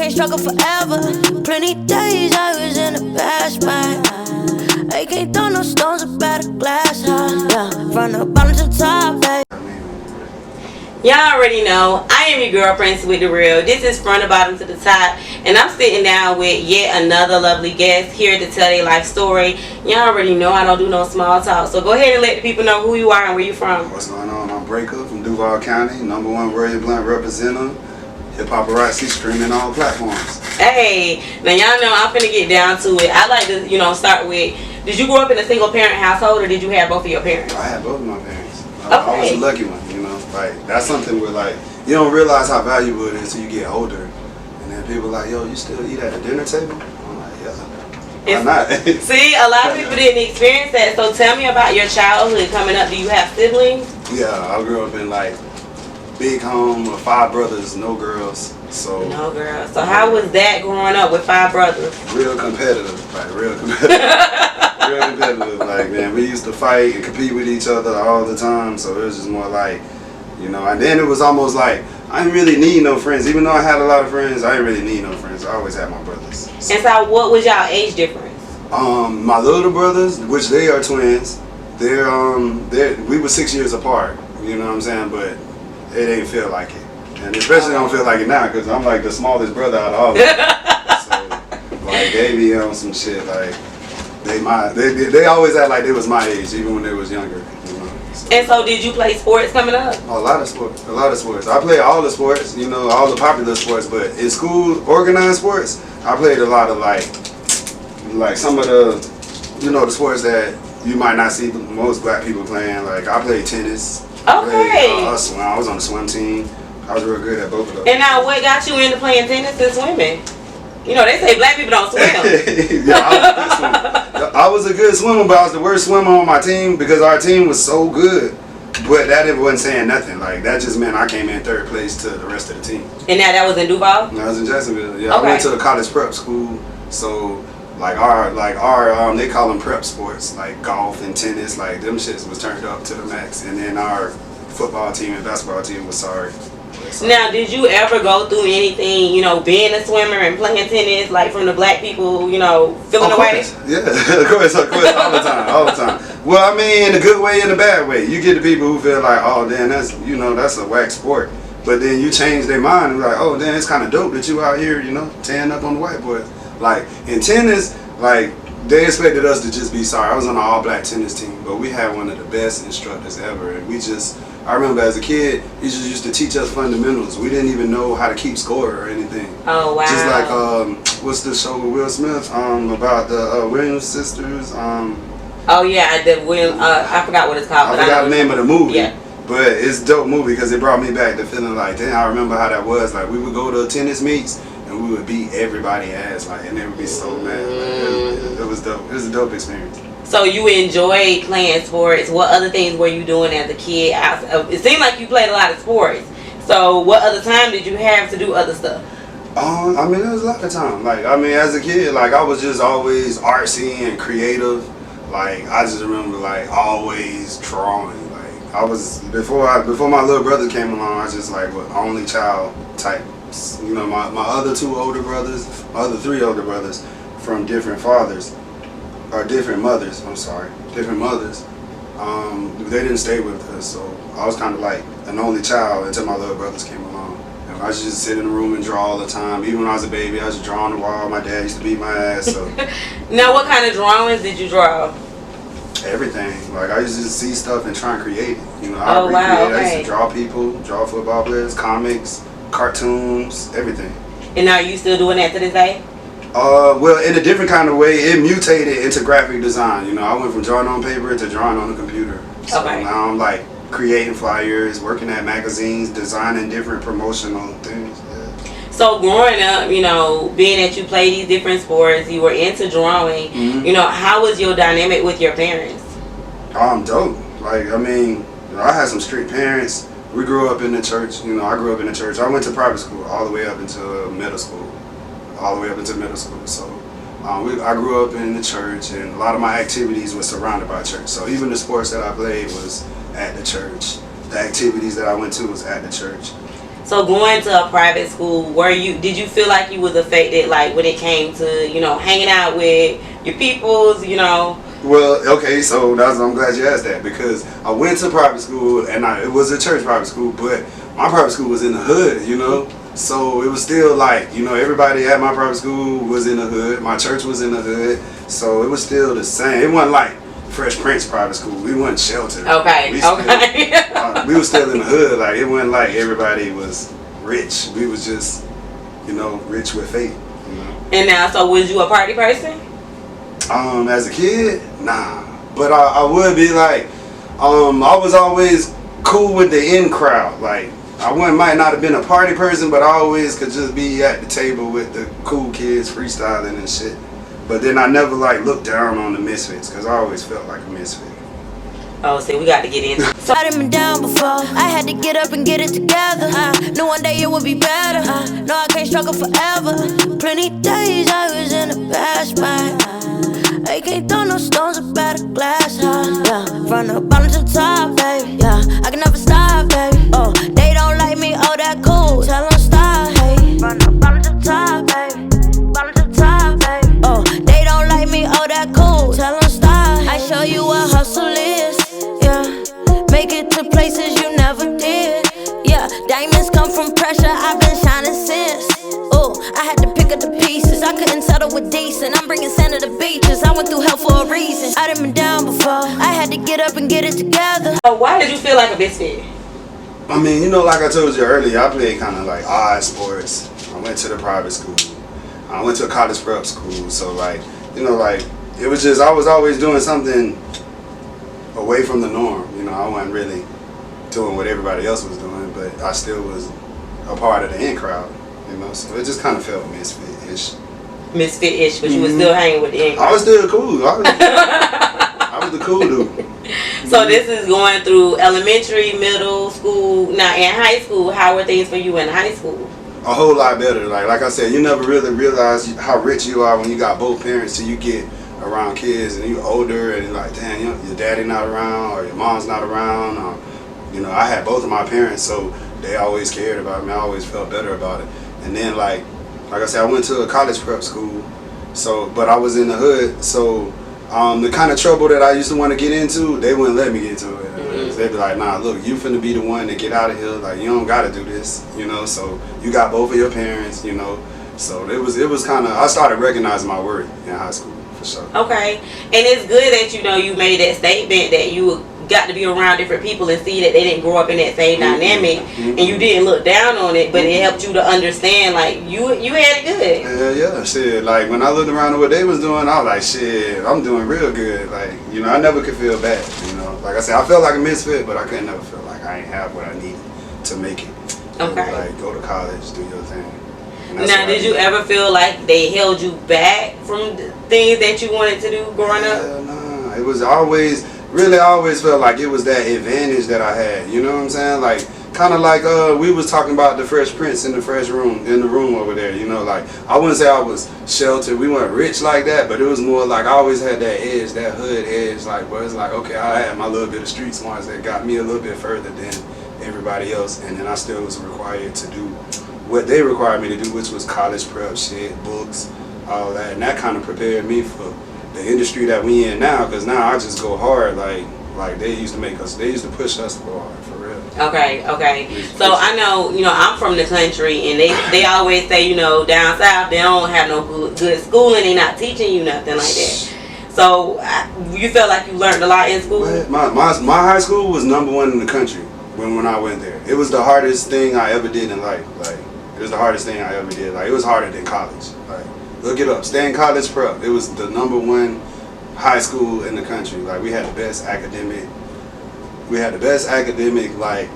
ain't struggle forever. Plenty days I was in the past, man. I can't throw no stones up at a glass house. Yeah, from the bottom to the top, babe. Y'all already know, I am your girlfriend with the real. This is from the bottom to the top, and I'm sitting down with yet another lovely guest here to tell their life story. Y'all already know I don't do no small talk, so go ahead and let the people know who you are and where you from. What's going on? I'm Breaka from Duval County, #1 Royal Blunt representative, hip paparazzi, streaming on all platforms. Hey, now y'all know I'm finna get down to it. I like to, start with, did you grow up in a single parent household, or did you have both of your parents? I had both of my parents. Okay. I was a lucky one, Like, that's something where, like, you don't realize how valuable it is until you get older. And then people are like, yo, you still eat at the dinner table? I'm like, yeah. Why not? See, a lot of people didn't experience that. So tell me about your childhood coming up. Do you have siblings? Yeah, I grew up in, like, big home with 5 brothers, no girls. So no girls. So how was that growing up with 5 brothers? Real competitive, like real competitive. Real competitive. Like, man, we used to fight and compete with each other all the time. So it was just more like, and then it was almost like I didn't really need no friends. Even though I had a lot of friends, I didn't really need no friends. I always had my brothers. So. And so what was y'all age difference? My little brothers, which they are twins, we were 6 years apart. You know what I'm saying? But it didn't feel like it. And especially don't feel like it now because I'm like the smallest brother out of all of them. So, like, they be on some shit like they always act like they was my age even when they was younger. So. And so did you play sports coming up? A lot of sports. I played all the sports, all the popular sports. But in school, organized sports, I played a lot of like some of the, the sports that you might not see most black people playing. Like I played tennis. Okay. I was on the swim team. I was real good at both of those. And now, what got you into playing tennis and swimming? They say black people don't swim. Yeah, I was a good swimmer, but I was the worst swimmer on my team because our team was so good. But that wasn't saying nothing. Like, that just meant I came in 3rd place to the rest of the team. And now that was in Duval? No, I was in Jacksonville. Yeah, okay. I went to a college prep school. So, our they call them prep sports, like golf and tennis. Like, them shits was turned up to the max. And then our football team and basketball team was sorry. Now, did you ever go through anything, being a swimmer and playing tennis, like from the black people, feeling away? Yeah, of course, all the time. Well, I mean, in a good way and a bad way. You get the people who feel like, oh, damn, that's a whack sport. But then you change their mind and be like, oh, damn, it's kind of dope that you out here, tearing up on the whiteboard. Like, in tennis, like, they expected us to just be sorry. I was on an all-black tennis team, but we had one of the best instructors ever. And I remember as a kid, he just used to teach us fundamentals. We didn't even know how to keep score or anything. Oh, wow. Just like, what's the show with Will Smith about the Williams sisters? Oh, yeah, I forgot what it's called. I forgot the name of the movie. Yeah. But it's a dope movie because it brought me back to feeling like, damn, I remember how that was. Like, we would go to tennis meets and we would beat everybody ass, and they would be so mad. It was dope. It was a dope experience. So you enjoyed playing sports. What other things were you doing as a kid? It seemed like you played a lot of sports. So what other time did you have to do other stuff? I mean, there was a lot of time. As a kid, I was just always artsy and creative. I just remember, always drawing. I was, before my little brother came along, I was just, only child type. My other 2 older brothers, my other 3 older brothers from different fathers. Or different mothers, different mothers. They didn't stay with us, so I was kind of like an only child until my little brothers came along. And I used to just sit in the room and draw all the time. Even when I was a baby, I was just drawing the wall. My dad used to beat my ass. So. Now, what kind of drawings did you draw? Everything. I used to just see stuff and try and create it. Oh, wow, okay. I used to draw people, draw football players, comics, cartoons, everything. And are you still doing that to this day? Well, in a different kind of way, it mutated into graphic design. I went from drawing on paper to drawing on the computer. So now I'm creating flyers, working at magazines, designing different promotional things. Yeah. So growing up, being that you played these different sports, you were into drawing, how was your dynamic with your parents? Dope. I had some strict parents. We grew up in the church. I grew up in the church. I went to private school all the way up into middle school. So I grew up in the church, and a lot of my activities were surrounded by church. So even the sports that I played was at the church. The activities that I went to was at the church. So going to a private school, did you feel like you was affected, like when it came to, you know, hanging out with your peoples, you know? Well, okay, so I'm glad you asked that, because I went to private school, and it was a church private school, but my private school was in the hood, you know? So it was still like, you know, everybody at my private school was in the hood. My church was in the hood. So it was still the same. It wasn't like Fresh Prince private school. We wasn't sheltered. Okay, We was still in the hood. Like, it wasn't like everybody was rich. We was just, you know, rich with faith, you know? And now, so was you a party person? As a kid, nah. But I would be like, I was always cool with the in crowd. Like, might not have been a party person, but I always could just be at the table with the cool kids freestyling and shit. But then I never like looked down on the misfits, because I always felt like a misfit. Oh, see, we got to get into it. So I done been down before. I had to get up and get it together. Knew one day it would be better. No, I can't struggle forever. Plenty days I was in a bad spot. I can't throw no stones up at a glass house. Yeah, from the bottom to the top, baby. Yeah, I can never stop, baby. Oh, they don't like me, oh, that cool. Tell them stop, hey. From the bottom to the top, baby. Bottom to the top, baby. Oh, they don't like me, oh, that cool. Tell them stop. I show you what hustle is. Make it to places you never did. Yeah, diamonds come from pressure, I've been shining since. Oh, I had to pick up the pieces, I couldn't settle with decent. I'm bringing sand to the beaches, I went through hell for a reason. I done been down before, I had to get up and get it together. So why did you feel like a misfit? I mean, you know, like I told you earlier, I played kind of like odd sports. I went to the private school. I went to a college prep school. So like, you know, like, it was just, I was always doing something away from the norm. You know, I wasn't really doing what everybody else was doing, but I still was a part of the in crowd, you know, so it just kind of felt misfit-ish. Misfit-ish, but you was still hanging with the in crowd. I was still cool. I was the cool dude. So this is going through elementary, middle school. Now in high school, how were things for you in high school? A whole lot better. Like I said, you never really realize how rich you are when you got both parents till you get around kids and you're older and you're like, damn, your daddy not around or your mom's not around. Or, you know, I had both of my parents, so they always cared about me. I always felt better about it. And then like I said, I went to a college prep school, so but I was in the hood, so the kind of trouble that I used to want to get into, they wouldn't let me get into it. They'd be like, nah, look, you finna be the one to get out of here. Like, you don't gotta do this, you know. So you got both of your parents, you know. So it was kind of, I started recognizing my worth in high school for sure. Okay, and it's good that you know you made that statement that you got to be around different people and see that they didn't grow up in that same dynamic, and you didn't look down on it, but it helped you to understand like you had it good. Yeah, shit. Like when I looked around at what they was doing, I was like, shit, I'm doing real good. Like, you know, I never could feel bad. You know, like I said, I felt like a misfit, but I couldn't never feel like I ain't have what I needed to make it. Okay. Like go to college, do your thing. Now, did you ever feel like they held you back from the things that you wanted to do growing up? Nah, it was always. Really, I always felt like it was that advantage that I had. You know what I'm saying? Like, kind of like we was talking about the Fresh Prince in the room over there. You know, like I wouldn't say I was sheltered. We weren't rich like that, but it was more like I always had that edge, that hood edge. Like, where it's like, okay, I had my little bit of street smarts that got me a little bit further than everybody else, and then I still was required to do what they required me to do, which was college prep shit, books, all that, and that kind of prepared me for the industry that we in now, because now I just go hard like they used to push us to go hard, for real. Okay. So I know, you know, I'm from the country, and they always say, you know, down south they don't have no good schooling, they not teaching you nothing like that. So you felt like you learned a lot in school? My high school was #1 in the country when I went there. It was the hardest thing I ever did in life. Like, it was the hardest thing I ever did. Like, it was harder than college. Like, look it up. Stay in college prep. It was the #1 high school in the country. Like, we had the best academic, like,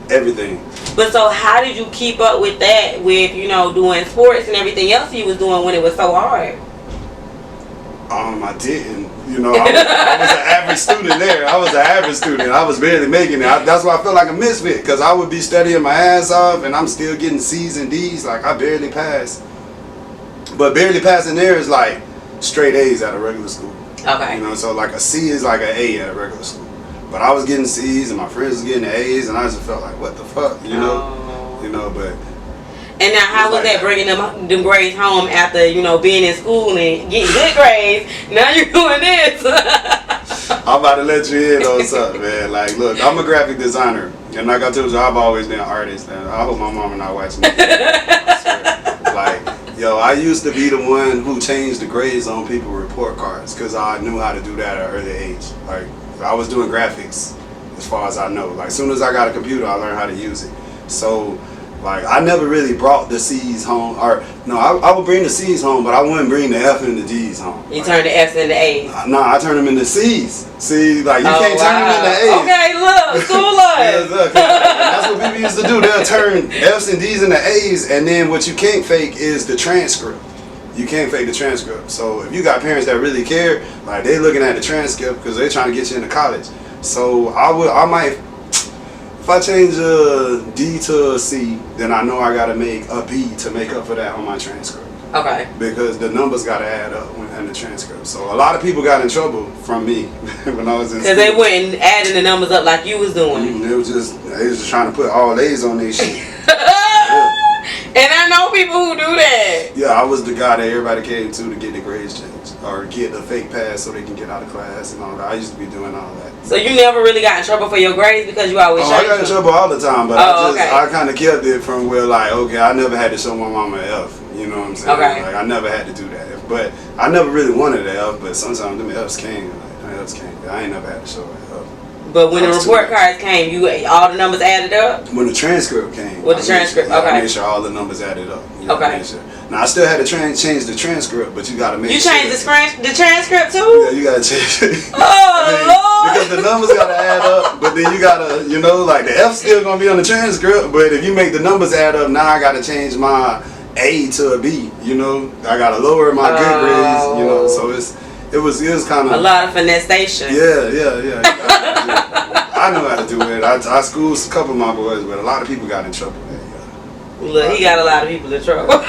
everything. But so how did you keep up with that, with, you know, doing sports and everything else you was doing when it was so hard? I didn't. You know, I was an average student there. I was an average student. I was barely making it. That's why I feel like a misfit, because I would be studying my ass off, and I'm still getting C's and D's. Like, I barely passed. But barely passing there is like straight A's at a regular school. Okay. You know, so like a C is like an A at a regular school. But I was getting C's and my friends was getting A's, and I just felt like, what the fuck, you know? you know. But and now, how was that bringing them grades home after, you know, being in school and getting good grades? Now you're doing this. I'm about to let you in on something, man. Like, look, I'm a graphic designer, and like I told you, I've always been an artist, and I hope my mama not watching this. Like, yo, I used to be the one who changed the grades on people's report cards because I knew how to do that at an early age. Like, I was doing graphics as far as I know. Like, as soon as I got a computer, I learned how to use it. So, like, I never really brought the C's home, or no, I would bring the C's home, but I wouldn't bring the F and the G's home. You turn the F's into A's. Nah, I turn them into C's. See, like, you can't turn them into A's. Okay, look, school life. Yeah, look, that's what people used to do. They'll turn F's and D's into A's, and then what you can't fake is the transcript. You can't fake the transcript. So if you got parents that really care, like, they looking at the transcript because they're trying to get you into college. So I might. If I change a D to a C, then I know I gotta make a B to make up for that on my transcript. Okay. Because the numbers gotta add up in the transcript. So a lot of people got in trouble from me when I was in school. Because they weren't adding the numbers up like you was doing. They was just trying to put all A's on their shit. Yeah. And I know people who do that. Yeah, I was the guy that everybody came to get the grades changed or get a fake pass so they can get out of class and all that. I used to be doing all that. So you never really got in trouble for your grades because you always I got in trouble all the time, but okay. I kind of kept it from where, like, okay, I never had to show my mama an F. You know what I'm saying? Okay. Like, I never had to do that. But I never really wanted an F, but sometimes them F's came. Like, them F's came. I ain't never had to show an F. But when the report cards came, all the numbers added up? When the transcript came. With the transcript, okay. I made sure all the numbers added up. Okay. Sure. Now, I still had to change the transcript, but you got to make sure. You changed the transcript too? Yeah, you got to change it. Oh, Lord. Because the numbers got to add up, but then you got to, you know, like, the F's still going to be on the transcript, but if you make the numbers add up, now I got to change my A to a B, you know. I got to lower my good grades, you know, so it was kind of. A lot of finessation. Yeah. I know how to do it. I schooled a couple of my boys, but a lot of people got in trouble. Look, he got a lot of people in trouble.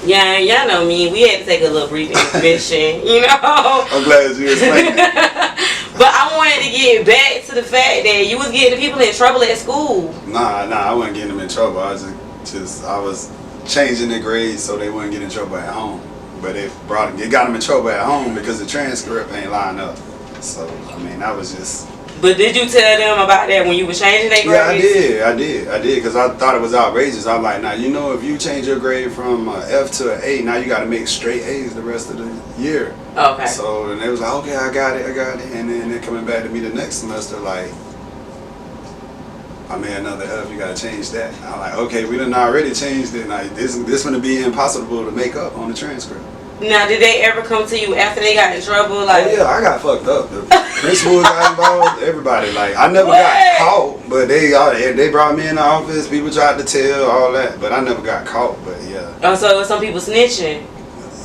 Yeah, y'all know me. We had to take a little brief intermission, you know. I'm glad you explained it. But I wanted to get back to the fact that you was getting people in trouble at school. Nah, I wasn't getting them in trouble. I was changing their grades so they wouldn't get in trouble at home. But it got them in trouble at home because the transcript ain't lined up. So, I mean, that was just. But did you tell them about that when you were changing their grades? Yeah, I did, because I thought it was outrageous. I'm like, now, you know, if you change your grade from an F to an A, now you got to make straight A's the rest of the year. Okay. So, and they was like, okay, I got it. And then they're coming back to me the next semester like, I made another F, you got to change that. I'm like, okay, we done already changed it. Like, this going to be impossible to make up on the transcript. Now, did they ever come to you after they got in trouble? Like, oh, yeah, I got fucked up. The principal got involved, everybody. Like, I never got caught, but they brought me in the office. People tried to tell, all that, but I never got caught, but yeah. Oh, so some people snitching?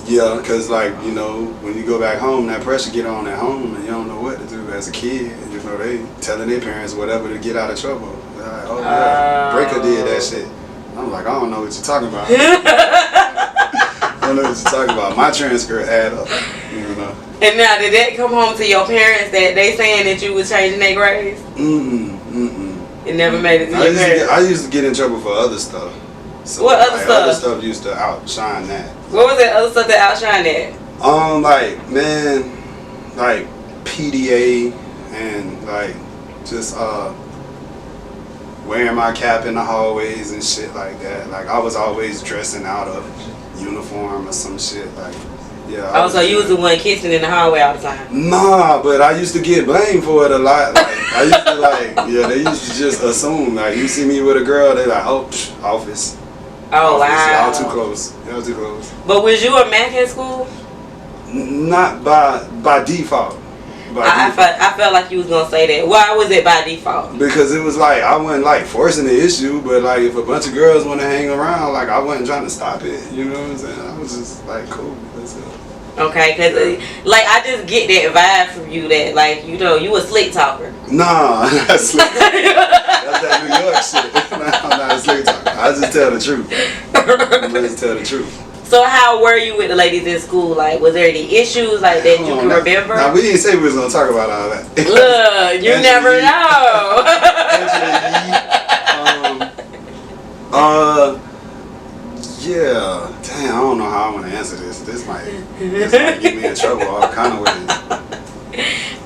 Yeah, because, like, you know, when you go back home, that pressure get on at home, and you don't know what to do as a kid. You know, they telling their parents whatever to get out of trouble. They're like, oh, yeah, Breaka did that shit. I'm like, I don't know what you're talking about. I don't know what you're talking about. My transcript add up, you know. And now, did that come home to your parents that they saying that you was changing their grades? It never made it to your parents? I used to get in trouble for other stuff. So, what other stuff? Other stuff used to outshine that. What was that other stuff that outshine that? Like PDA and like just wearing my cap in the hallways and shit like that. Like, I was always dressing out of uniform or some shit, like, yeah. Oh, so you was the one kissing in the hallway all the time? Nah, but I used to get blamed for it a lot. Like, I used to they used to just assume, like, you see me with a girl, they like, oh, office. Oh, wow. Y'all too close. Y'all too close. But was you a Mac in school? Not by default. I felt like you was gonna say that. Why was it by default? Because it was like, I wasn't like forcing the issue, but like if a bunch of girls want to hang around, like I wasn't trying to stop it. You know what I'm saying? I was just like, cool, that's it. Okay, cause like I just get that vibe from you that like you know you a slick talker. Nah, not slick. That's that New York shit. Nah, I'm not a slick talker. I just tell the truth. I just tell the truth. So how were you with the ladies in school? Like, was there any issues like that you can remember? Now, we didn't say we was gonna talk about all that. Look, you never know. Yeah. Damn, I don't know how I want to answer this. This might get me in trouble all kind of ways.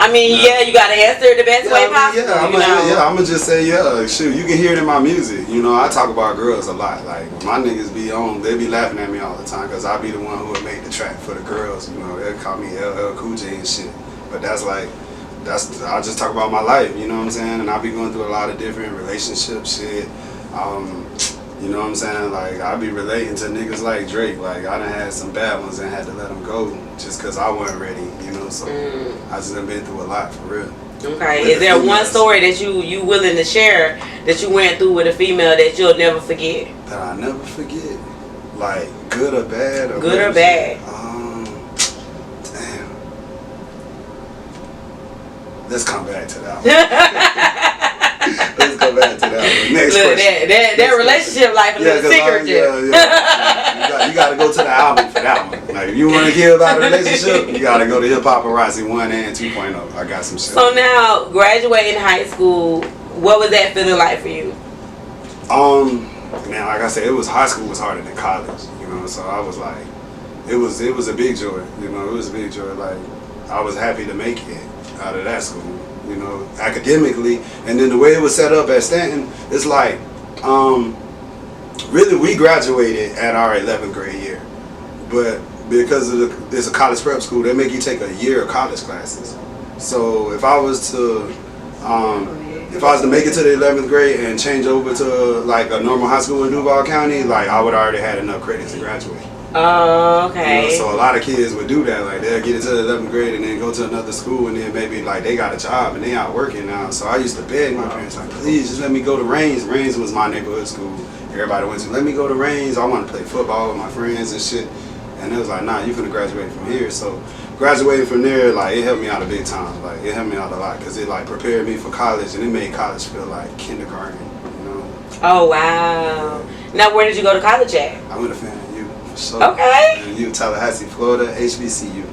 I mean, yeah, you gotta answer it the best way possible. I'm gonna just say, shoot, you can hear it in my music. You know, I talk about girls a lot. Like, when my niggas be on, they be laughing at me all the time because I be the one who would make the track for the girls. You know, they call me LL Cool J and shit. But I just talk about my life, you know what I'm saying? And I be going through a lot of different relationship shit. You know what I'm saying? Like, I be relating to niggas like Drake. Like, I done had some bad ones and had to let them go just because I wasn't ready, you know? So, I just done been through a lot, for real. Okay. Is there one story that you willing to share that you went through with a female that you'll never forget? That I never forget? Like, good or bad? Good or bad? Damn. Let's come back to that one. Let's go back to that one. Next question. That relationship life is a secretive. You got to go to the album for that one. Like, if you want to hear about a relationship, you got to go to Hip Paparazzi 1 and 2.0. I got some shit. So now, graduating high school, what was that feeling like for you? Man, like I said, high school was harder than college. You know, so I was like, it was a big joy. You know, it was a big joy. Like, I was happy to make it out of that school. You know, academically, and then the way it was set up at Stanton, it's like, really we graduated at our 11th grade year, but because it's a college prep school, they make you take a year of college classes. So if I was to make it to the 11th grade and change over to like a normal high school in Duval County, like I would already had enough credits to graduate. Oh, okay. You know, so a lot of kids would do that. Like, they'll get into the 11th grade and then go to another school, and then maybe like they got a job and they out working now. So I used to beg my parents, like, please just let me go to Rains. Rains was my neighborhood school. Everybody went to, let me go to Rains. I want to play football with my friends and shit. And it was like, nah, you finna graduate from here. So graduating from there, like, it helped me out a big time. Like, it helped me out a lot because it like prepared me for college, and it made college feel like kindergarten. You know? Oh wow. Yeah. Now, where did you go to college at? I went to FAMU. So, okay. And you, Tallahassee, Florida, HBCU.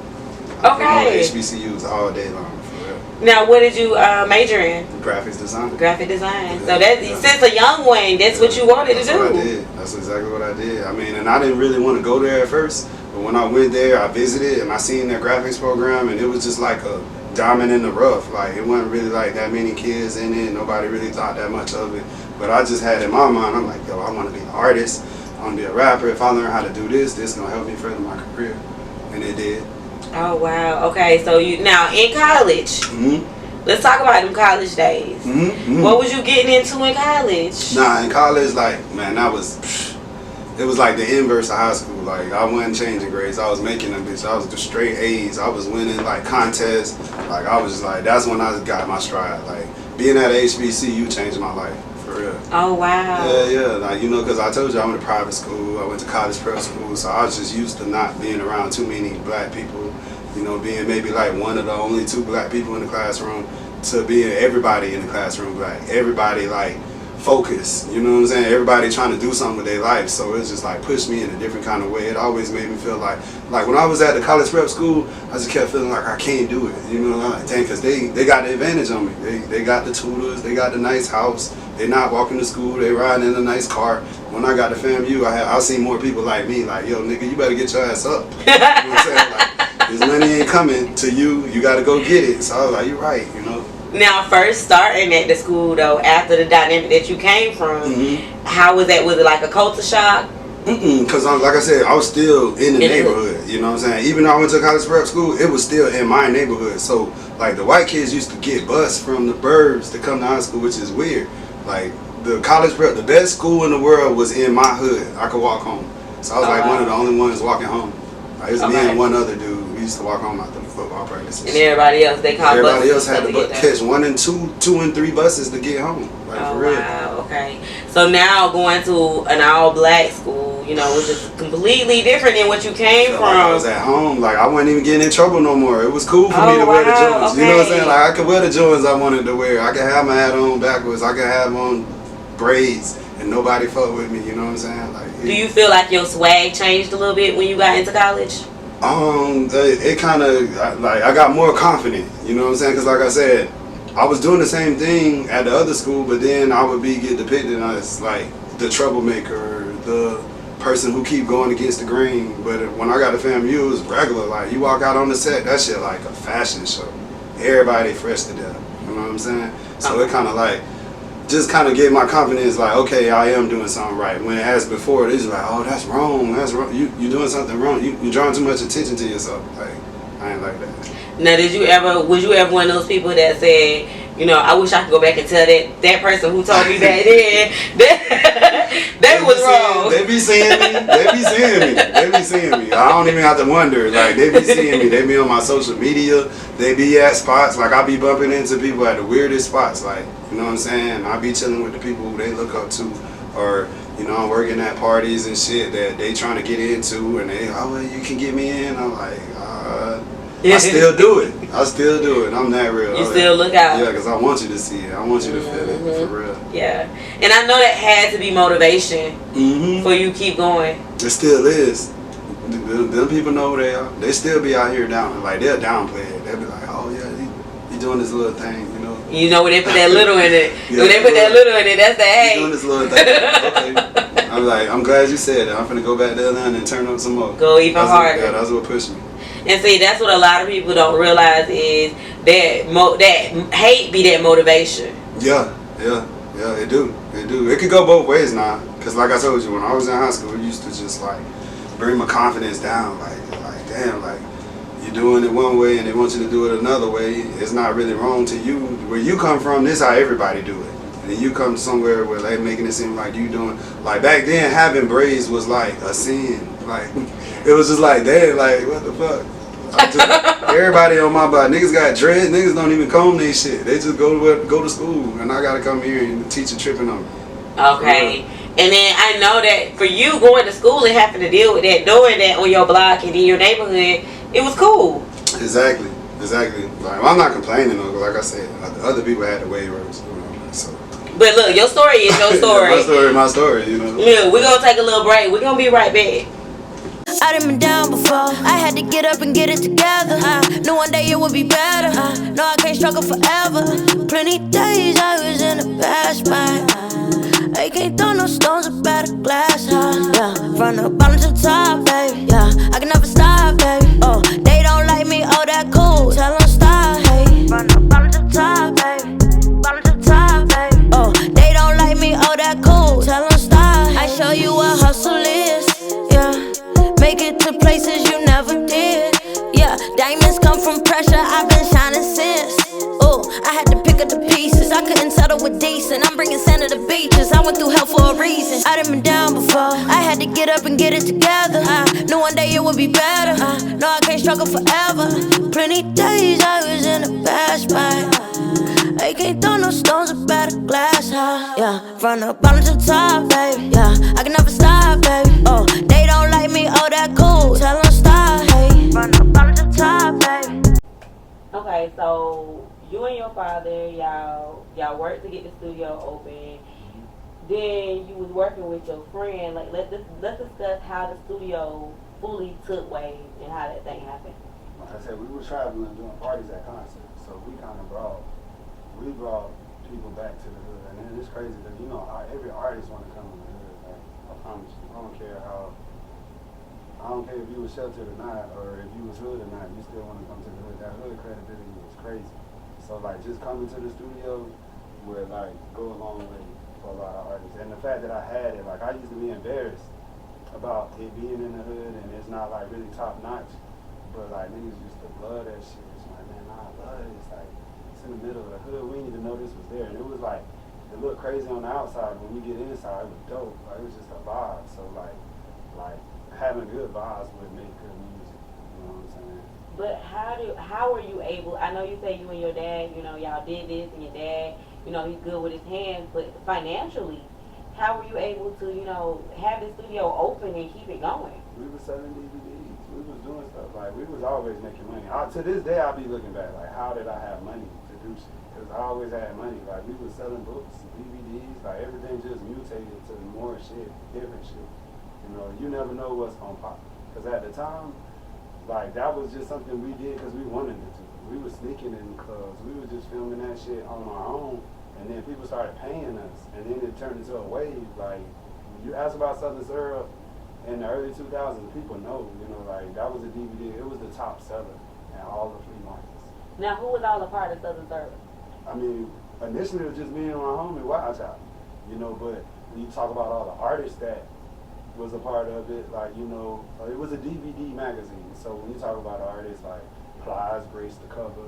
Okay. HBCUs all day long, for real. Now, what did you major in? Graphics design. Graphic design. So since a young one, that's what you wanted to do. That's what I did. That's exactly what I did. I mean, and I didn't really want to go there at first, but when I went there, I visited and I seen their graphics program, and it was just like a diamond in the rough. Like, it wasn't really like that many kids in it. Nobody really thought that much of it. But I just had in my mind, I'm like, yo, I want to be an artist. I want to be a rapper. If I learn how to do this gonna help me further my career, and it did. Oh wow. Okay, so you now in college. Let's talk about them college days. What was you getting into in college? Nah, in college, like, man, it was like the inverse of high school. Like, I wasn't changing grades. I was making them, bitch. I was the straight A's. I was winning like contests. Like, I was just like, that's when I got my stride. Like, being at HBCU changed my life. Real. Oh wow. Yeah, like, you know, because I told you I went to private school, I went to college prep school, so I was just used to not being around too many black people, you know, being maybe like one of the only 2 black people in the classroom, to being everybody in the classroom black, everybody like focused, you know what I'm saying, everybody trying to do something with their life. So it's just like pushed me in a different kind of way. It always made me feel like when I was at the college prep school, I just kept feeling like I can't do it, you know, like, dang, because they got the advantage on me. They got the tutors, they got the nice house, they not walking to school, they riding in a nice car. When I got to FAMU, I seen more people like me, like, yo, nigga, you better get your ass up. You know what I'm saying? Like, this money ain't coming to you, you got to go get it. So I was like, you're right, you know. Now, first starting at the school, though, after the dynamic that you came from, how was that? Was it like a culture shock? Because like I said, I was still in the neighborhood, you know what I'm saying? Even though I went to college prep school, it was still in my neighborhood. So, like, the white kids used to get bused from the burbs to come to high school, which is weird. Like, the college prep, the best school in the world was in my hood. I could walk home. So I was one of the only ones walking home. Like, it was me and one other dude. We used to walk home after the football practice. And everybody else, everybody else had to catch 1 and 2 and 3 buses to get home. Like, for real. Wow, okay. So now going to an all-black school, you know, which is completely different than what you came from. Like I was at home. Like, I wasn't even getting in trouble no more. It was cool for me to wear the Jordans. Okay. You know what I'm saying? Like, I could wear the Jordans I wanted to wear. I could have my hat on backwards. I could have on braids. And nobody fucked with me. You know what I'm saying? Like, do you feel like your swag changed a little bit when you got into college? It kind of, like, I got more confident, you know what I'm saying? Because like I said, I was doing the same thing at the other school, but then I would get depicted as like the troublemaker, the person who keep going against the grain. But when I got to FAMU, it was regular. Like, you walk out on the set, that shit like a fashion show. Everybody fresh to death. You know what I'm saying? So it kind of like, just kind of gave my confidence, like, okay, I am doing something right. When as before, it's like, oh, that's wrong. You doing something wrong. You drawing too much attention to yourself. Like, I ain't like that. Now, was you ever one of those people that said, you know, I wish I could go back and tell that person who told me that then that was wrong. They be seeing me. They be seeing me. I don't even have to wonder. Like, they be seeing me. They be on my social media. They be at spots. Like, I be bumping into people at the weirdest spots. Like, you know what I'm saying? I be chilling with the people who they look up to, or, you know, I'm working at parties and shit that they trying to get into, and they, oh, well, you can get me in. I'm like, I still do it. I'm that real. You still look out. Yeah, because I want you to see it. I want you to feel it, for real. Yeah. And I know that had to be motivation for you to keep going. It still is. Them people know who they are. They still be out here down. Like, they'll downplay it. They'll be like, oh, yeah, he doing this little thing, you know. You know when they put that little in it. Yeah, when they put that little in it, that's the hey. He doing this little thing. Okay. I'm like, I'm glad you said that. I'm finna go back to Atlanta and turn up some more. Go even harder. Yeah, that's what pushed me. And see, that's what a lot of people don't realize is that hate be that motivation. Yeah, it do. It could go both ways now. Cause like I told you, when I was in high school, it used to just like bring my confidence down. Like damn, like you're doing it one way and they want you to do it another way. It's not really wrong to you. Where you come from, this is how everybody do it. And then you come somewhere where they making it seem like you doing, like back then having braids was like a sin. Like it was just like, damn, like what the fuck. Everybody on my body, niggas got dreads, niggas don't even comb their shit. They just go to school, and I gotta come here and the teacher tripping on me. Okay. And then I know that for you going to school and having to deal with that, doing that on your block and in your neighborhood, it was cool. Exactly. Like, I'm not complaining though, like I said, other people had the way worse. You know, so. But look, your story is your story. my story, you know. Yeah, we're gonna take a little break. We're gonna be right back. I done been down before. I had to get up and get it together. Knew one day it would be better. No, I can't struggle forever. Plenty days I was in a bad spot. I can't throw no stones up at a glass house. Yeah, from the bottom to the top, baby. Yeah, I can never stop, baby. Oh, they don't like me, oh, that cool. Tell them stop, hey. From the bottom to the top, baby. Bottom to the top, baby. Oh, they don't like me, oh, that cool. Tell them stop. I show you what hustle is. Yeah. Make it to places you never did. Yeah, diamonds come from pressure, I've been shining since. Oh, I had to pick up the pieces, I couldn't settle with decent. I'm bringing sand to the beaches, I went through hell for a reason. I done been down before, I had to get up and get it together. Knew one day it would be better. No, I can't struggle forever. Plenty days I was in a bad spot. I can't throw no stones up at a glass house. Yeah, from the bottom to the top, baby. Yeah, I can never stop, baby. Oh, they don't like me, oh, that cool. Tell them stop, hey. From the bottom to the top, baby. Okay, so you and your father, y'all worked to get the studio open. Then you was working with your friend. Like, let's discuss how the studio fully took way and how that thing happened. Like I said, we were traveling doing parties at concerts, so we kind of brought people back to the hood. And then it's crazy because, you know, every artist want to come in the hood. Like, I promise you, I don't care if you was sheltered or not, or if you was hood or not, you still want to come to the hood. That hood credibility is crazy. So, like, just coming to the studio would, like, go a long way for a lot of artists. And the fact that I had it, like, I used to be embarrassed about it being in the hood, and it's not, like, really top-notch. But, like, niggas used to love that shit. It's like, man, I love it. It's like, in the middle of the hood, we didn't even know this was there, and it was like, it looked crazy on the outside. When we get inside, it was dope. Like, it was just a vibe. So like having good vibes would make good music. You know what I'm saying? But how were you able? I know you say you and your dad, you know, y'all did this, and your dad, you know, he's good with his hands, but financially, how were you able to, you know, have the studio open and keep it going? We were selling DVDs. We was doing stuff. Like, we was always making money. To this day, I'll be looking back, like, how did I have money to do shit? Because I always had money. Like, we was selling books, DVDs, like, everything just mutated to more shit, different shit. You know, you never know what's gonna pop. Because at the time, like, that was just something we did because we wanted it to. We were sneaking in clubs. We were just filming that shit on our own. And then people started paying us. And then it turned into a wave. Like, you ask about Southern Syrup in the early 2000s, people know, you know, like that was a DVD. It was the top seller in all the flea markets. Now, who was all a part of Southern Syrup? I mean, initially it was just me and my homie Wild Child, you know, but when you talk about all the artists that was a part of it, like, you know, it was a DVD magazine. So when you talk about artists like Plies graced the cover,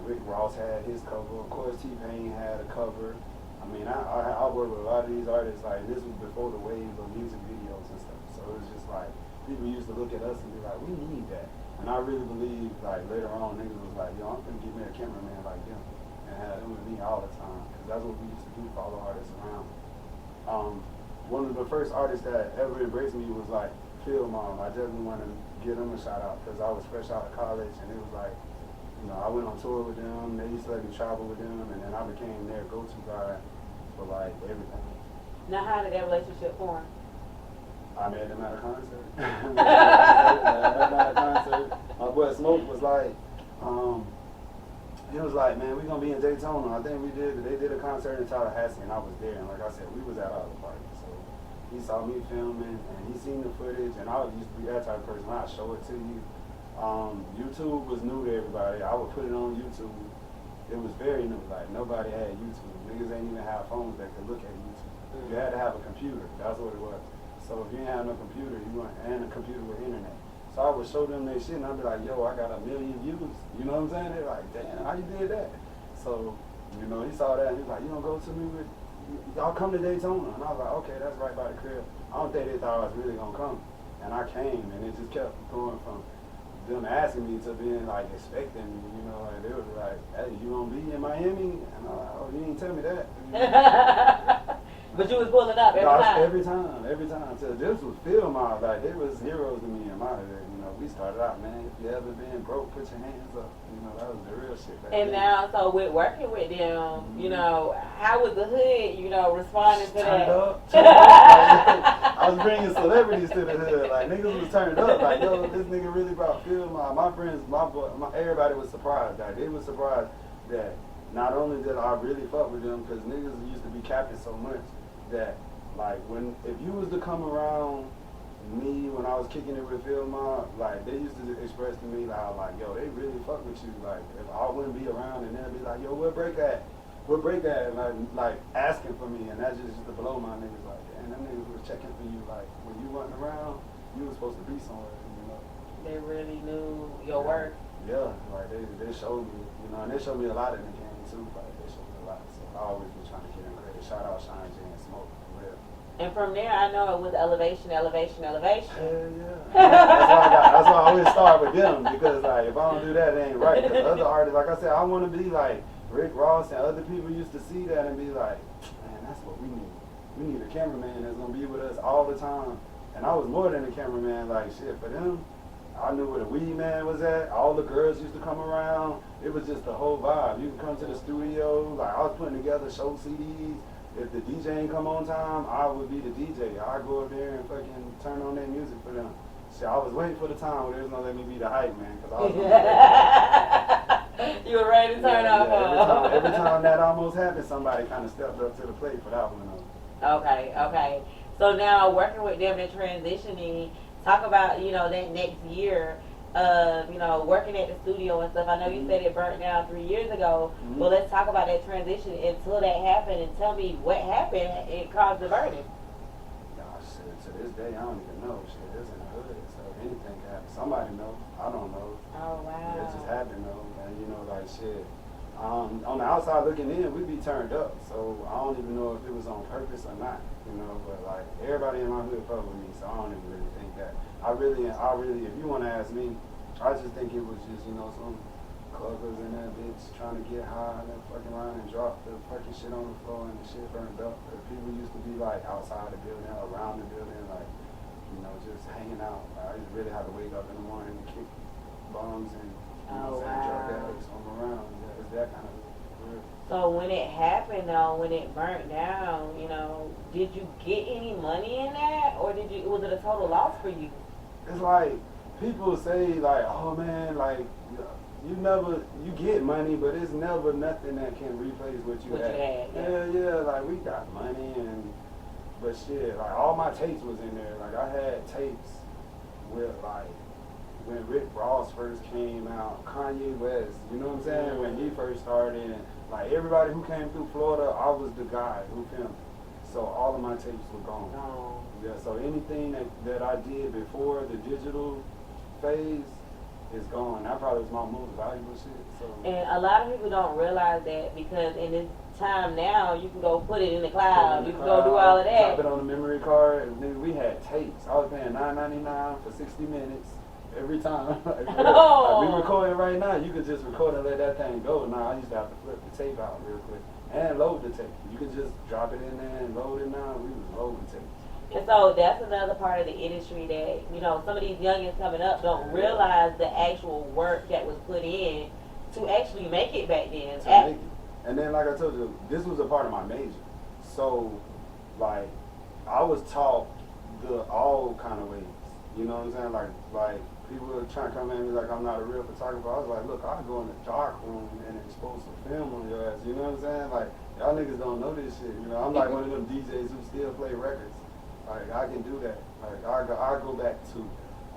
Rick Ross had his cover, of course T-Pain had a cover. I mean, I worked with a lot of these artists, like this was before the wave of music videos and stuff. So it was just like, people used to look at us and be like, we need that. And I really believe, like later on, niggas was like, yo, I'm gonna get me a cameraman like them. And have them with me all the time. Because that's what we used to do, follow artists around. One of the first artists that ever embraced me was like Phil Mom. I definitely want to give them a shout out because I was fresh out of college and it was like, you know, I went on tour with them, they used to let me travel with them, and then I became their go-to guy for like everything. Now, how did that relationship form? I met them at a concert. I met them at a concert. My boy Smoke was like, he was like, man, we gonna be in Daytona. I think they did a concert in Tallahassee and I was there. And like I said, we was at all the parties. So he saw me filming and he seen the footage and I used to be that type of person. I'd show it to you. YouTube was new to everybody. I would put it on YouTube. It was very new. Like nobody had YouTube. Niggas ain't even have phones that could look at YouTube. You had to have a computer. That's what it was. So if you didn't have no computer, and a computer with internet. So I would show them their shit and I'd be like, yo, I got 1 million views. You know what I'm saying? They're like, damn, how you did that? So, you know, he saw that and he was like, you gonna go to me with, y'all come to Daytona. And I was like, okay, that's right by the crib. I don't think they thought I was really gonna come. And I came and it just kept going from them asking me to being like expecting me, you know, like they was like, hey, you gonna be in Miami? And I was like, oh, you didn't tell me that. But you was pulling up every time. Every time. So this was Phil Mob, like they was heroes to me in my hood. You know, we started out, man, if you ever been broke, put your hands up. You know, that was the real shit back and then. now, so with working with them, you know, how was the hood, you know, responding to that? Turned up. I was bringing celebrities to the hood. Like niggas was turned up. Like, yo, this nigga really brought Phil Mob. My friends, everybody was surprised. Like they was surprised that not only did I really fuck with them, because niggas used to be capping so much that, like, if you was to come around me when I was kicking it with Phil Mob, like, they used to express to me, like, yo, they really fuck with you. Like, if I wouldn't be around, and they'd be like, yo, where Breaka at? Where Breaka at? And like asking for me, and that's just to blow my niggas. Like, and them niggas was checking for you. Like, when you wasn't around, you was supposed to be somewhere, you know. They really knew your work. Yeah, like, they showed me, you know, and they showed me a lot in the game, too. Like, they showed me a lot. So I always was trying to get them credit. Shout out Shine J and Smoke, for real. And from there, I know it was elevation. Yeah, yeah. That's why I always start with them, because, like, if I don't do that, it ain't right. Because other artists, like I said, I want to be like Rick Ross, and other people used to see that and be like, man, that's what we need. We need a cameraman that's going to be with us all the time. And I was more than a cameraman, like, shit, for them. I knew where the weed man was at. All the girls used to come around. It was just the whole vibe. You can come to the studio. Like, I was putting together show CDs. If the DJ ain't come on time, I would be the DJ. I'd go up there and fucking turn on their music for them. Shit, I was waiting for the time where they was going to let me be the hype man. Because I was You were ready to turn off. Yeah, every time that almost happened, somebody kind of stepped up to the plate for that one. Okay. So now working with them and transitioning, talk about, you know, that next year of, you know, working at the studio and stuff. I know you said it burnt down 3 years ago, but let's talk about that transition until that happened and tell me what happened it caused the burning. Nah, shit, to this day, I don't even know. Shit, it's in the hood, so anything can happen. Somebody know. I don't know. Oh, wow. It just happened, though. And, you know, like, shit. On the outside looking in, we'd be turned up. So I don't even know if it was on purpose or not, you know. But, like, everybody in my hood fuck with me, so I don't even really think that. I really, if you want to ask me, I just think it was just, you know, some clubbers in that bitch trying to get high and fucking around and drop the fucking shit on the floor and the shit burned up. But people used to be, like, outside the building, around the building, like, you know, just hanging out. Like, I used to really have to wake up in the morning and kick bums and, you know, drug addicts on around. Yeah, it's that kind of weird. So when it happened, though, when it burnt down, you know, did you get any money in that, or was it a total loss for you? It's like, people say, like, oh man, like, you get money, but it's never nothing that can replace what you had. Yeah. Yeah, like, we got money and But shit, like all my tapes was in there. Like I had tapes with like when Rick Ross first came out, Kanye West, you know what I'm saying? When he first started, and like everybody who came through Florida, I was the guy who filmed. So all of my tapes were gone. Oh. Yeah, so anything that I did before the digital phase is gone. That probably was my most valuable shit. So. And a lot of people don't realize that because in this time now, you can go put it in the cloud. You can go do all of that. Drop it on the memory card. And then we had tapes. I was paying $9.99 for 60 minutes every time. Like we recording right now. You could just record and let that thing go. Now I used to have to flip the tape out real quick and load the tape. You could just drop it in there and load it now. We was loading tapes. And so that's another part of the industry that, you know, some of these youngins coming up don't realize the actual work that was put in to actually make it back then. And then, like I told you, this was a part of my major. So, like, I was taught all kind of ways. You know what I'm saying? Like people were trying to come at me like I'm not a real photographer. I was like, look, I go in the dark room and expose some film on your ass. You know what I'm saying? Like, y'all niggas don't know this shit. You know, I'm like one of them DJs who still play records. Like, I can do that. Like, I go back to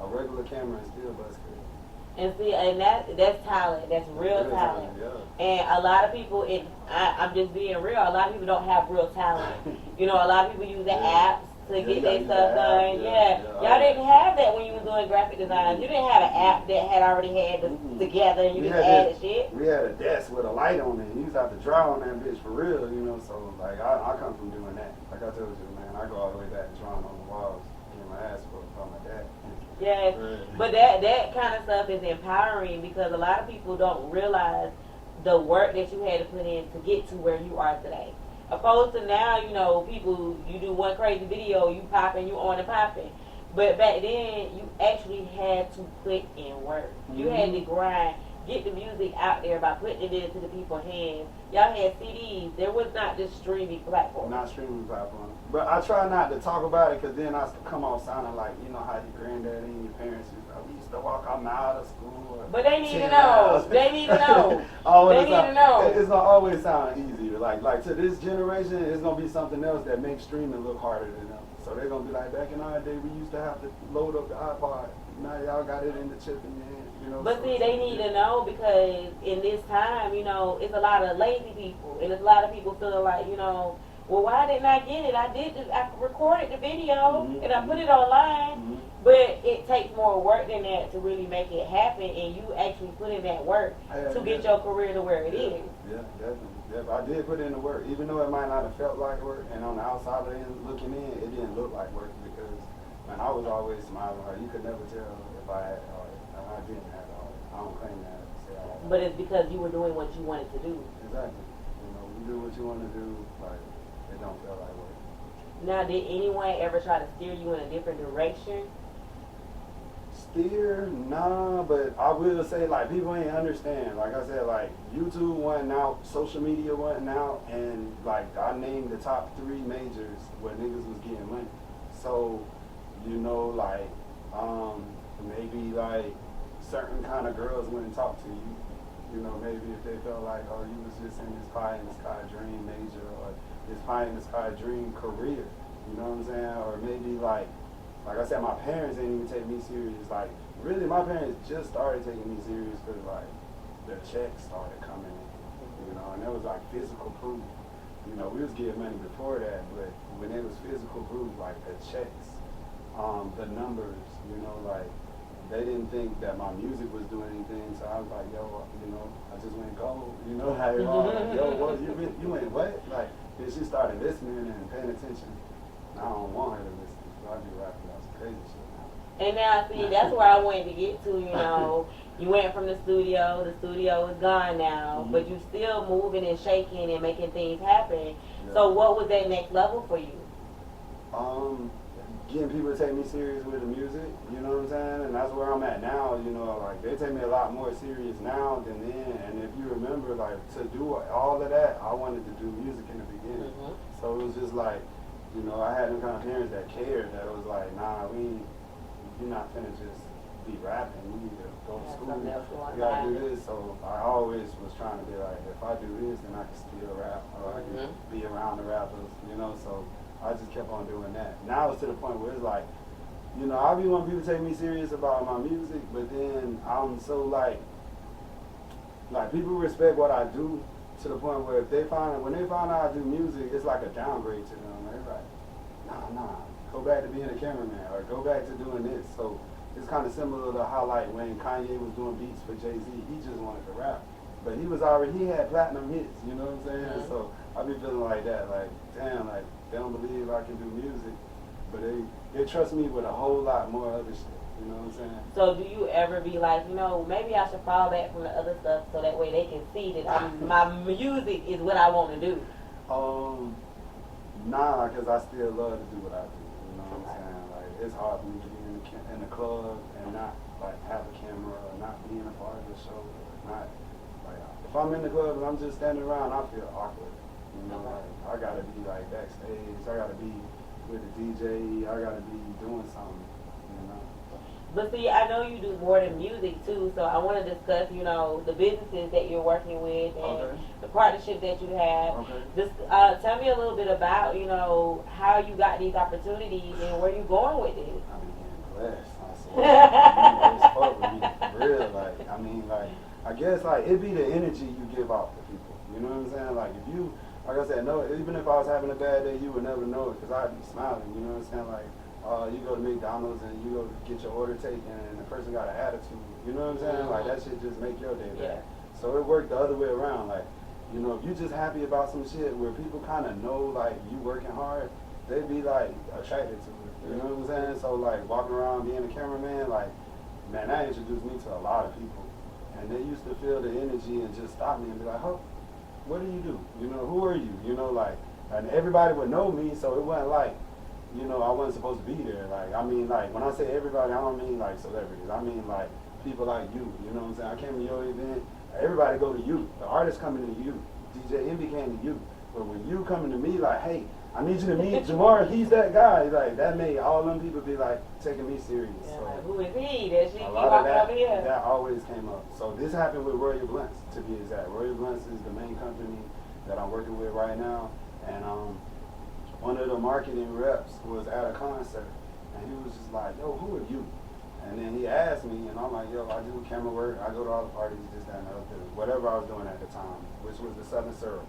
a regular camera and still bust it. And see, and that's talent. That's real talent. Yeah. And a lot of people, I'm just being real, a lot of people don't have real talent. You know, a lot of people use the apps to get their stuff done. Y'all didn't have that when you was doing graphic design. You didn't have an app that had already had this together and you just added shit. We had a desk with a light on it. You used to have to draw on that bitch for real, you know. So, like, I come from doing that. Like I told you, man, I go all the way back to drawing on the walls, getting my ass whooped by my dad. Yes, but that kind of stuff is empowering because a lot of people don't realize the work that you had to put in to get to where you are today. Opposed to now, you know, people, you do one crazy video, you popping, you on and popping. But back then, you actually had to put in work. You had to grind, get the music out there by putting it into the people's hands. Y'all had CDs. There was not this streaming platform. Not streaming platform. But I try not to talk about it because then I come off sounding like, you know, how your granddaddy and your parents used to walk them out of school. But they need to know. They need to know. They need to know. It's going to always sound easier. Like to this generation, it's going to be something else that makes streaming look harder than them. So they're going to be like, back in our day, we used to have to load up the iPod. Now y'all got it in the chip in your hand. You know, but see, they need to know because in this time, you know, it's a lot of lazy people. And it's a lot of people feeling like, you know, well, why didn't I get it? I recorded the video and I put it online. But it takes more work than that to really make it happen, and you actually put in that work to get your career to where it is. Yeah, definitely. Yeah, I did put in the work, even though it might not have felt like work, and on the outside looking in, it didn't look like work because, man, I was always smiling. Like, you could never tell if I had art. I didn't have art. I don't claim that. But it's because you were doing what you wanted to do. Exactly. You know, you do what you want to do, like, it don't feel like work. Now, did anyone ever try to steer you in a different direction? Steer? Nah, but I will say, like, people ain't understand. Like I said, like, YouTube wasn't out, social media wasn't out, and, like, I named the top 3 majors where niggas was getting money. So, you know, like, maybe, like, certain kind of girls wouldn't talk to you. You know, maybe if they felt like, oh, you was just in this pie in the sky dream major or this pie in the sky dream career. You know what I'm saying? Or maybe, like I said, my parents didn't even take me serious. Like, really, my parents just started taking me serious because, like, the checks started coming in, you know, and that was, like, physical proof. You know, we was getting money before that, but when it was physical proof, like, the checks, the numbers, you know, like, they didn't think that my music was doing anything, so I was like, yo, you know, I just went gold, you know, how it all, like, yo, what, you went what? Like, then she started listening and paying attention. I don't want her to listen. I be rapping about some crazy shit now. And now, see, that's where I wanted to get to, you know. You went from the studio is gone now, but you still moving and shaking and making things happen. Yeah. So what was that next level for you? Getting people to take me serious with the music, you know what I'm saying? And that's where I'm at now, you know, like, they take me a lot more serious now than then. And if you remember, like, to do all of that, I wanted to do music in the beginning. So it was just like, you know, I had them kind of parents that cared, that it was like, nah, you're not finna just be rapping, you need to go to school, you gotta do this. So I always was trying to be like, if I do this, then I can still rap, or I can be around the rappers, you know. So I just kept on doing that. Now it's to the point where it's like, you know, I be wanting people to take me serious about my music, but then I'm so like people respect what I do to the point where when they find out I do music, it's like a downgrade to them. They're like, nah, go back to being a cameraman or go back to doing this. So it's kind of similar to how like when Kanye was doing beats for Jay-Z, he just wanted to rap. But he had platinum hits, you know what I'm saying? Mm-hmm. So I be feeling like that, like, damn, like, they don't believe I can do music, but they trust me with a whole lot more other shit, you know what I'm saying? So do you ever be like, you know, maybe I should fall back from the other stuff so that way they can see that my music is what I want to do? Nah, because I still love to do what I do, you know what I'm saying? Like, it's hard for me to be in the club and not, like, have a camera or not being a part of the show or not. If I'm in the club and I'm just standing around, I feel awkward. You know, like, I gotta be like backstage. I gotta be with the DJ. I gotta be doing something. You know. But see, I know you do more than music too. So I want to discuss, you know, the businesses that you're working with and the partnership that you have. Okay. Just tell me a little bit about, you know, how you got these opportunities and where you going with it. I mean, getting blessed. I swear. It's fuck with me, for real. Like, I mean, like. I guess like it be the energy you give off to people. You know what I'm saying? Like if you, like I said, no. Even if I was having a bad day, you would never know it because I'd be smiling. You know what I'm saying? Like you go to McDonald's and you go get your order taken and the person got an attitude. You know what I'm saying? Like that shit just make your day better. Yeah. So it worked the other way around. Like you know, if you just happy about some shit where people kind of know like you working hard, they be like attracted to it. You know what I'm saying? So like walking around being a cameraman, like man, that introduced me to a lot of people. And they used to feel the energy and just stop me and be like, "Oh, what do you do? You know, who are you? You know, like, and everybody would know me, so it wasn't like, you know, I wasn't supposed to be there. Like, I mean, like, when I say everybody, I don't mean like celebrities. I mean like people like you. You know what I'm saying? I came to your event. Everybody go to you. The artist coming to you. DJ Envy came to you. But when you coming to me, like, hey, I need you to meet Jamar. He's that guy. Like that made all them people be like taking me serious. Yeah, so, like, who is he? That she keep walking over here. That always came up. So this happened with Royal Blunts, to be exact. Royal Blunts is the main company that I'm working with right now, and one of the marketing reps was at a concert, and he was just like, "Yo, who are you?" And then he asked me, and I'm like, "Yo, I do camera work. I go to all the parties, this, that, and the other, whatever I was doing at the time, which was the Southern Syrup."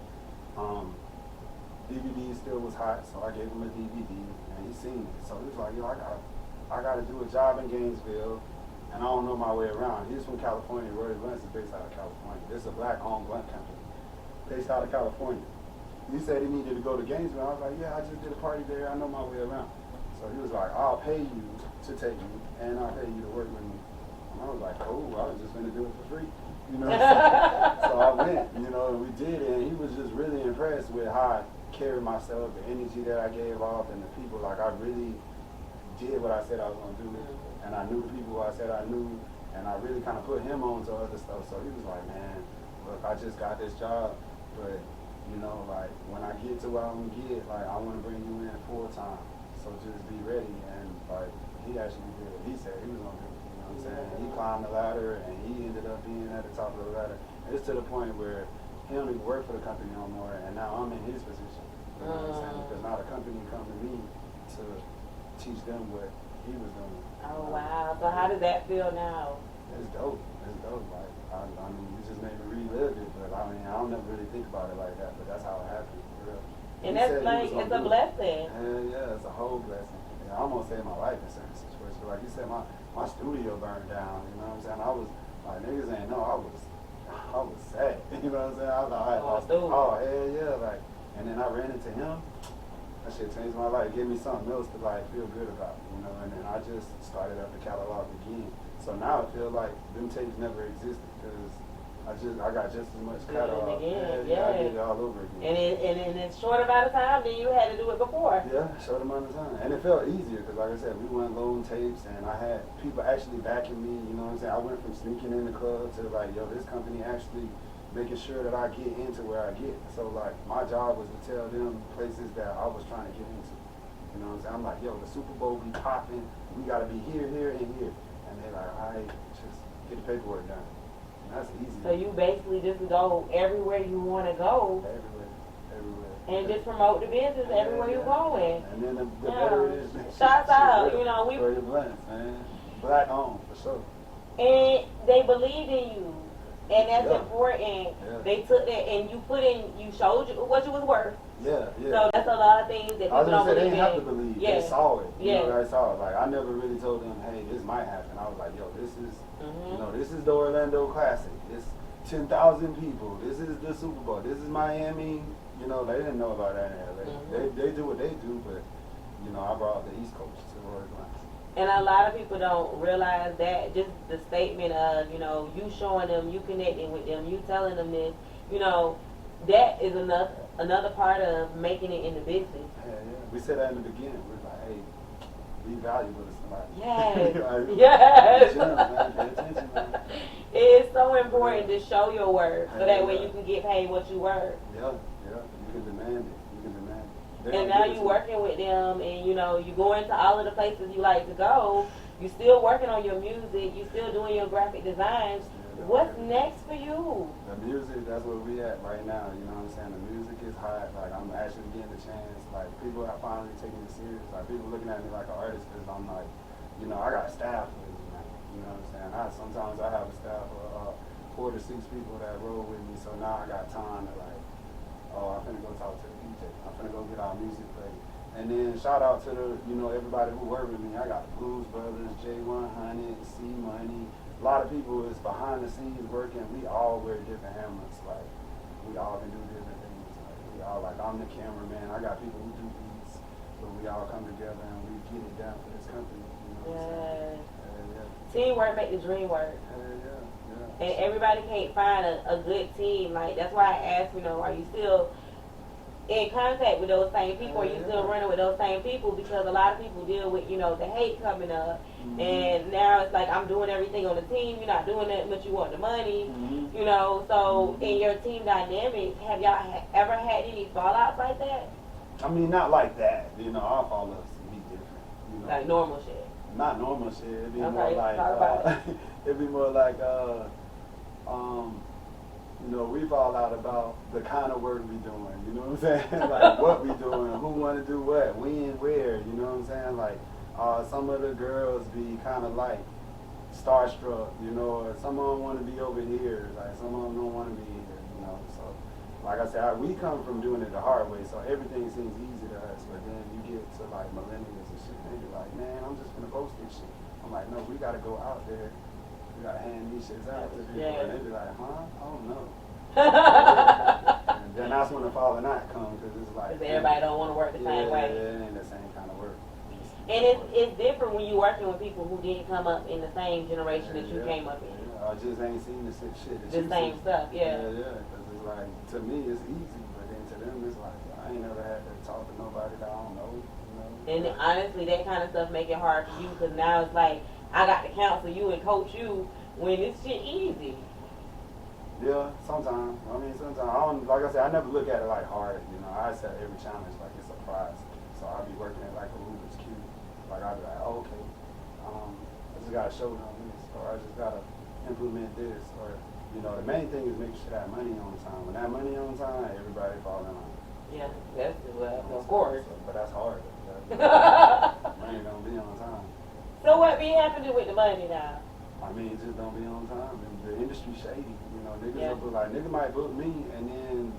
DVD still was hot, so I gave him a DVD, and he seen it. So he was like, "Yo, I gotta do a job in Gainesville, and I don't know my way around." He's from California. Roy Blunts is based out of California. This is a black-owned blunt company based out of California. He said he needed to go to Gainesville. I was like, "Yeah, I just did a party there. I know my way around." So he was like, "I'll pay you to take me, and I'll pay you to work with me." And I was like, "Oh, I was just gonna do it for free." You know, so I went, you know, and we did it, and he was just really impressed with how I carried myself, the energy that I gave off, and the people. Like I really did what I said I was gonna do, and I knew the people I said I knew, and I really kind of put him on to other stuff. So he was like, "Man, look, I just got this job, but you know, like when I get to where I'm gonna get, like I want to bring you in full time. So just be ready." And like he actually did what he said he was gonna do. You know what I'm saying? He climbed the ladder, and he ended up being at the top of the ladder. It's to the point where he don't even work for the company no more, and now I'm in his position. You know what I'm saying? Because now the company come to me to teach them what he was doing. Oh wow! So how does that feel now? It's dope. It's dope. Like I mean, you just made me relive it, but I mean, I don't never really think about it like that. But that's how it happened, for real. And that's like it's a blessing. Yeah, it's a whole blessing. Yeah, I almost saved my life in certain situations. Like you said, my studio burned down. You know what I'm saying? I was like, niggas ain't know I was sad. You know what I'm saying? I was like, I lost it. Oh hell yeah, like. And then I ran into him. That shit changed my life. Gave me something else to like feel good about, you know. And then I just started up the catalog again. So now I feel like them tapes never existed because I got just as much catalog. Yeah, I did it all over again. And in a short amount of time, then you had to do it before. Yeah, short amount of time. And it felt easier because, like I said, we went loan tapes, and I had people actually backing me. You know what I'm saying? I went from sneaking in the club to like, yo, this company actually making sure that I get into where I get. So like my job was to tell them places that I was trying to get into. You know what I'm saying? I'm like, yo, the Super Bowl be popping. We gotta be here, here, and here. And they're like, all right, just get the paperwork done. And that's easy. So you basically just go everywhere you want to go. Everywhere. And just promote the business everywhere you going. And then the better it is. Shots out, you know, we. For your blends, man. Black owned, for sure. And they believed in you. And that's important. Yeah. They took that and you put in, you showed you what you was worth. Yeah, yeah. So that's a lot of things that people don't believe in. They didn't have to believe. Yeah. They saw it. You Yeah. know, they saw it. Like, I never really told them, hey, this might happen. I was like, yo, this is, you know, this is the Orlando Classic. It's 10,000 people. This is the Super Bowl. This is Miami. You know, they didn't know about that in LA. They do what they do, but, you know, I brought the East Coast to Orlando. And a lot of people don't realize that. Just the statement of, you know, you showing them, you connecting with them, you telling them this, you know, that is another part of making it in the business. Yeah, yeah. We said that in the beginning. We're like, hey, be valuable to somebody. Yes. Like, Yes. Gems, man. Pay attention, man. It's so important to show your worth so that way you can get paid what you worth. Yeah, yeah. You can demand it. You can demand it. And now you working with them, and you know you go into all of the places you like to go. You still working on your music. You still doing your graphic designs. What's next for you? The music, that's where we at right now. You know what I'm saying? The music is hot. Like, I'm actually getting a chance. Like, people are finally taking it serious. Like, people looking at me like an artist because I'm like, you know, I got staff with me now. You know what I'm saying? Sometimes I have a staff of 4 to 6 people that roll with me. So now I got time to like, oh, I'm finna go talk to the DJ. I'm finna go get our music played. And then shout out to the, you know, everybody who worked with me. I got the Blues Brothers, J100, C Money. A lot of people is behind the scenes working. We all wear different helmets. Like, we all can do different things. Like, we all, like, I'm the cameraman. I got people who do beats. But we all come together and we get it done for this company. You know what I'm saying? Teamwork make the dream work. And everybody can't find a good team. Like, that's why I asked, you know, are you still in contact with those same people? Are you still running with those same people? Because a lot of people deal with, you know, the hate coming up. And now it's like, I'm doing everything on the team. You're not doing that, but you want the money. You know, so in your team dynamics, have y'all ever had any fallouts like that? I mean, not like that. You know, our fallouts be different. You know? Like normal shit? Not normal shit. It'd be Okay, more like, talk about it. it'd be more like, you know, we fall out about the kind of work we doing, you know what I'm saying? Like, what we doing, who want to do what, when, where, you know what I'm saying? Like, some of the girls be kind of like starstruck, you know, or some of them want to be over here, like some of them don't want to be here, you know. So, like I said, we come from doing it the hard way, so everything seems easy to us, but then you get to like millennials and shit, they be like, man, I'm just gonna post this shit. I'm like, no, we gotta go out there. We gotta hand these shits out to people, and they be like, huh? I don't know. And then that's when the falling out comes, because it's like, because everybody don't want to work the same way. Yeah, it ain't the same kind of work. And it's different when you're working with people who didn't come up in the same generation that you came up in. I just ain't seen the shit that the same stuff, Yeah, because it's like, to me it's easy, but then to them it's like, I ain't never had to talk to nobody that I don't know, you know. And honestly, that kind of stuff make it hard for you, because now it's like, I got to counsel you and coach you when this shit easy. Yeah, sometimes. I mean, sometimes. I don't, like I said, I never look at it like hard, you know. I set every challenge like it's a prize. So I'll be working it like a Rubik's Cube. Like, I'll be like, oh, okay, I just got to show them this, or I just got to implement this, or, you know, the main thing is making sure that money on time. When that money on time, everybody fall in line. Yeah, that's, of course. So, but that's hard. Money don't be on time. So what be happening with the money now? I mean, it just don't be on time. And the industry shady. You know, niggas will like, nigga might book me, and then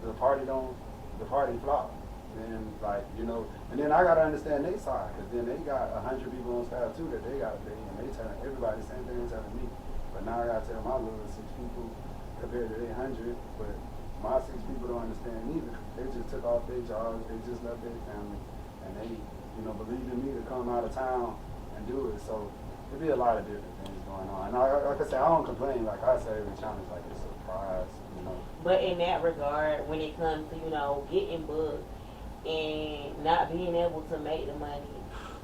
the party flop. Then, like, you know, and then I gotta understand their side, because then they got 100 people on staff too that they gotta pay, and they telling everybody the same thing they telling me. But now I gotta tell my little 6 people compared to their 100, but my 6 people don't understand neither. They just took off their jobs, they just left their family, and they, you know, believed in me to come out of town and do it. So there'd be a lot of different things going on. And like I said, I don't complain. Like I say, every challenge like it's a surprise, you know. But in that regard, when it comes to, you know, getting booked and not being able to make the money,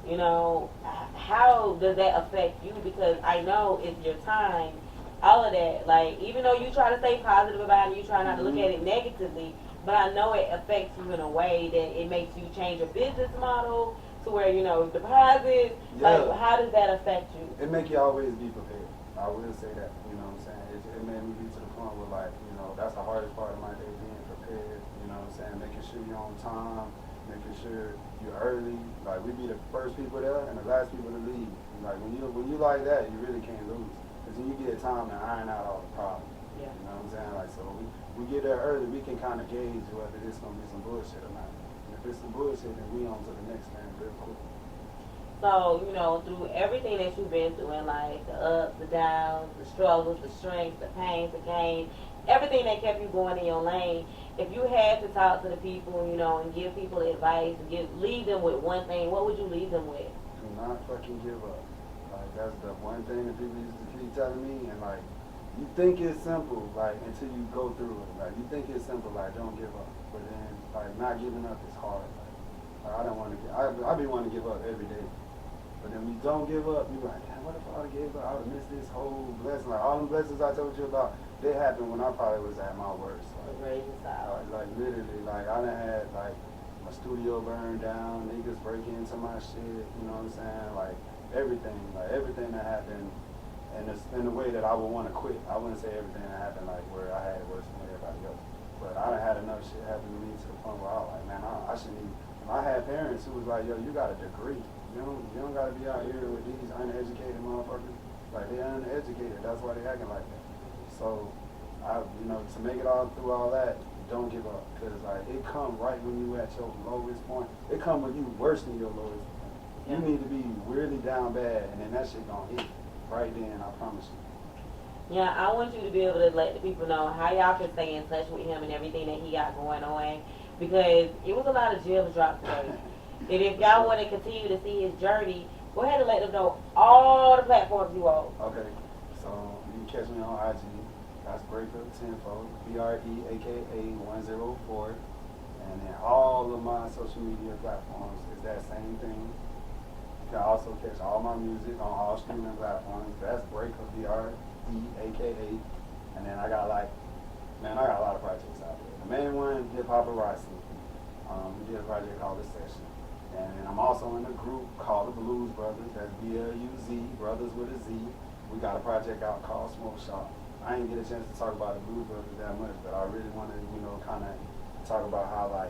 you know, how does that affect you? Because I know it's your time, all of that. Like, even though you try to stay positive about it, you try not to look at it negatively, but I know it affects you in a way that it makes you change your business model to where, you know, deposits. Like, how does that affect you? It make you always be prepared. I will say that, you know what I'm saying? It made me be to the point where, like, you know, that's the hardest part of my day, being prepared. prepared, you know what I'm saying? Making sure you're on time, making sure you're early. Like, we be the first people there and the last people to leave. Like, when you like that, you really can't lose. Because then you get time to iron out all the problems. Yeah. You know what I'm saying? Like, so we get there early, we can kind of gauge whether it's going to be some bullshit or not. And if it's some bullshit, then we on to the next thing real quick. So, you know, through everything that you've been through in life, the ups, the downs, the struggles, the strengths, the pains, the gains, everything that kept you going in your lane, if you had to talk to the people, you know, and give people advice, leave them with one thing, what would you leave them with? Do not fucking give up. Like, that's the one thing that people used to keep telling me, and like, you think it's simple, like, until you go through it. Like, you think it's simple, like, don't give up. But then, like, not giving up is hard. Like I don't want to I be wanting to give up every day. But then when you don't give up, you like, damn, what if I gave up? I would miss this whole blessing. Like, all the blessings I told you about, they happened when I probably was at my worst. Like literally, like, I done had, like, my studio burned down, niggas break into my shit, you know what I'm saying? Like, everything that happened. And it's in a way that I would want to quit. I wouldn't say everything that happened like where I had it worse than everybody else. But I done had enough shit happen to me to the point where I was like, man, I shouldn't even. I had parents who was like, yo, you got a degree. You don't got to be out here with these uneducated motherfuckers. Like, they uneducated. That's why they acting like that. So, to make it all through all that, don't give up. Because, like, it come right when you at your lowest point. It come when you worse than your lowest point. You need to be really down bad, and then that shit gonna hit. Right then, I promise you. Yeah, I want you to be able to let the people know how y'all can stay in touch with him and everything that he got going on, because it was a lot of gems dropped today. And if y'all want to continue to see his journey, go ahead and let them know all the platforms you own. Okay, so you can catch me on IG. That's Breaka Tenfold, BREAKA 104, and then all of my social media platforms is that same thing. You can also catch all my music on all streaming platforms. That's Breaka, BREAKA. And then I got a lot of projects out there. The main one, Hip Hop Rossi. We did a project called The Session. And then I'm also in a group called The Blues Brothers. That's BLUZ, Brothers with a Z. We got a project out called Smoke Shop. I didn't get a chance to talk about the Blues Brothers that much, but I really want to, kind of talk about how, like,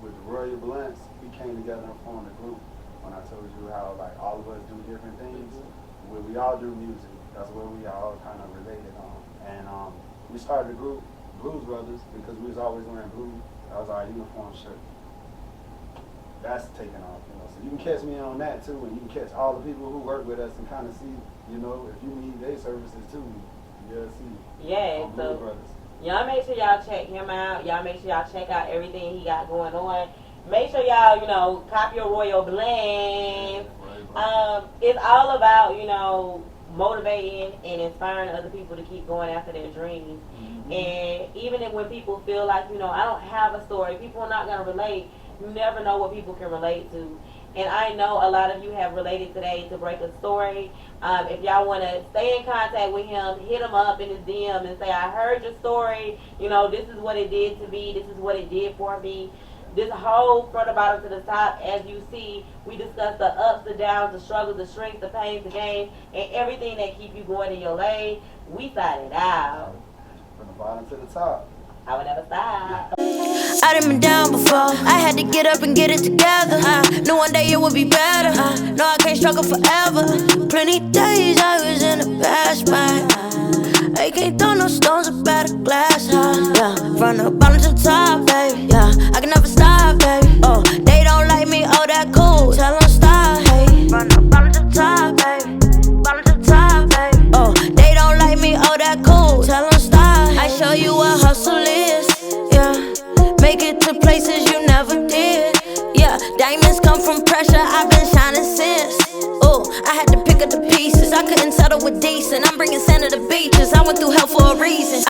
with the Royal Blunts, we came together and formed a group. When I told you how, like, all of us do different things, we all do music. That's what we all kind of related on. And we started the group, Blues Brothers, because we was always wearing blue. That was our uniform shirt. That's taking off, So you can catch me on that, too, and you can catch all the people who work with us and kind of see, if you need their services, too, you'll see. Yeah, Blues Brothers. Y'all make sure y'all check him out. Y'all make sure y'all check out everything he got going on. Make sure y'all, cop your Royal Blend. It's all about, motivating and inspiring other people to keep going after their dreams. Mm-hmm. And even when people feel like, I don't have a story, people are not going to relate. You never know what people can relate to. And I know a lot of you have related today to Breaka's story. If y'all want to stay in contact with him, hit him up in his DM and say, I heard your story. This is what it did to me. This is what it did for me. This whole from the bottom to the top, as you see, we discussed the ups, the downs, the struggles, the strengths, the pains, the gains, and everything that keep you going in your lane. We started out. From the bottom to the top. I would never stop. I done been down before. I had to get up and get it together. Knew one day it would be better. No, I can't struggle forever. Plenty days I was in a bad spot. I can't throw no stones up at a glass house. Yeah, from the bottom to the top, baby. Yeah, I can never stop, baby. Oh, they don't like me, oh, that cool. Tell them stop, hey. From the bottom to the top, baby. Bottom to the top, baby. Oh, they don't like me, oh, that cool. Tell them stop. I show you what hustle is. Yeah, make it to places you never did. Yeah, diamonds come from pressure. I've been shining since. Oh, I had to pick up the pieces. I couldn't settle with decent. I'm bringing sand to the beaches. I went through hell for a reason.